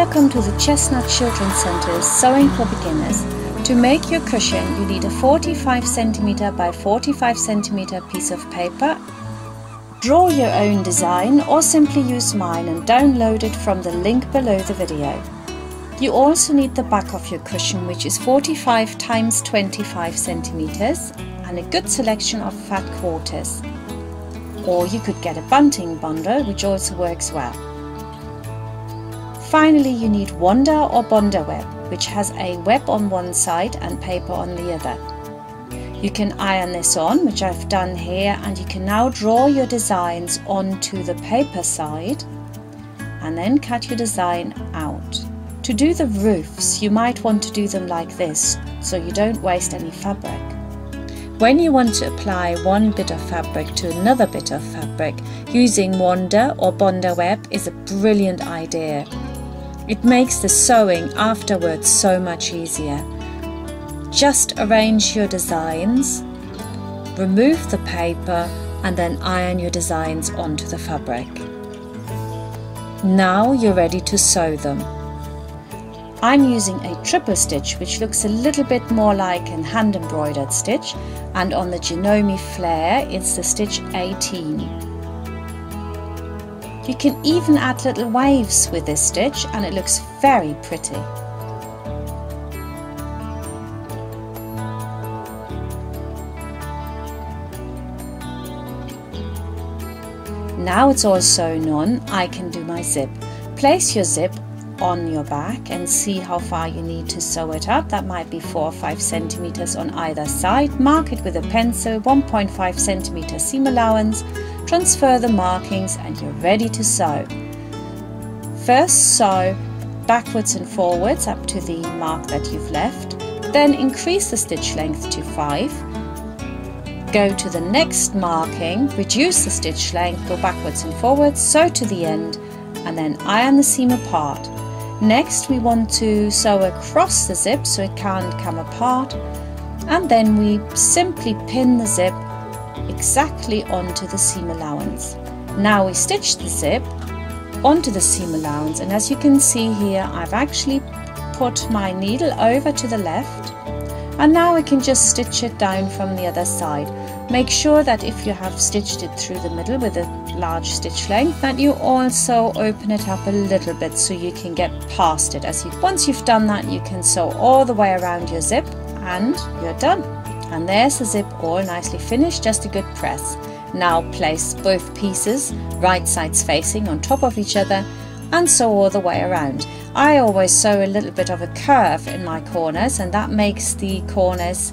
Welcome to the Chestnut Children's Centre's Sewing for Beginners. To make your cushion, you need a 45 cm by 45 cm piece of paper. Draw your own design or simply use mine and download it from the link below the video. You also need the back of your cushion, which is 45 x 25 cm, and a good selection of fat quarters. Or you could get a bunting bundle, which also works well. Finally, you need Wonder or Bondaweb, which has a web on one side and paper on the other. You can iron this on, which I've done here, and you can now draw your designs onto the paper side and then cut your design out. To do the roofs, you might want to do them like this, so you don't waste any fabric. When you want to apply one bit of fabric to another bit of fabric, using Wonder or Bondaweb is a brilliant idea. It makes the sewing afterwards so much easier. Just arrange your designs, remove the paper, and then iron your designs onto the fabric. Now you're ready to sew them. I'm using a triple stitch, which looks a little bit more like a hand embroidered stitch, and on the Janome Flare it's the stitch 18. You can even add little waves with this stitch and it looks very pretty. Now it's all sewn on, I can do my zip. Place your zip on your back and see how far you need to sew it up. That might be 4 or 5 centimeters on either side. Mark it with a pencil, 1.5 centimeter seam allowance. Transfer the markings and you're ready to sew. First sew backwards and forwards up to the mark that you've left. Then increase the stitch length to 5. Go to the next marking, reduce the stitch length, go backwards and forwards, sew to the end, and then iron the seam apart. Next we want to sew across the zip so it can't come apart, and then we simply pin the zip exactly onto the seam allowance. Now we stitch the zip onto the seam allowance, and as you can see here, I've actually put my needle over to the left, and now I can just stitch it down from the other side. Make sure that if you have stitched it through the middle with a large stitch length, that you also open it up a little bit so you can get past it. Once you've done that, you can sew all the way around your zip and you're done. And there's the zip all nicely finished, just a good press. Now place both pieces right sides facing on top of each other and sew all the way around. I always sew a little bit of a curve in my corners, and that makes the corners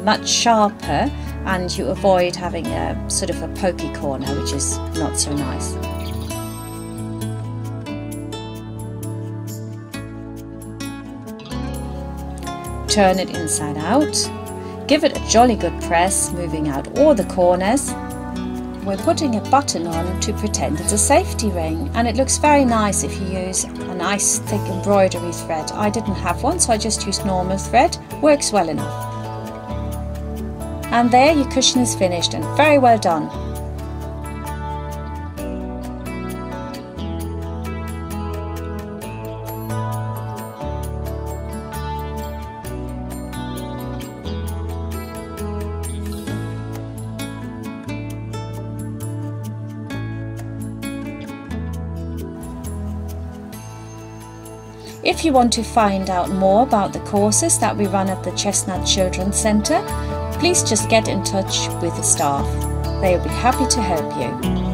much sharper, and you avoid having a sort of a pokey corner, which is not so nice. Turn it inside out. Give it a jolly good press, moving out all the corners. We're putting a button on to pretend it's a safety ring, and it looks very nice if you use a nice thick embroidery thread. I didn't have one, so I just used normal thread. Works well enough. And there your cushion is finished, and very well done. If you want to find out more about the courses that we run at the Chestnut Children's Centre, please just get in touch with the staff. They will be happy to help you.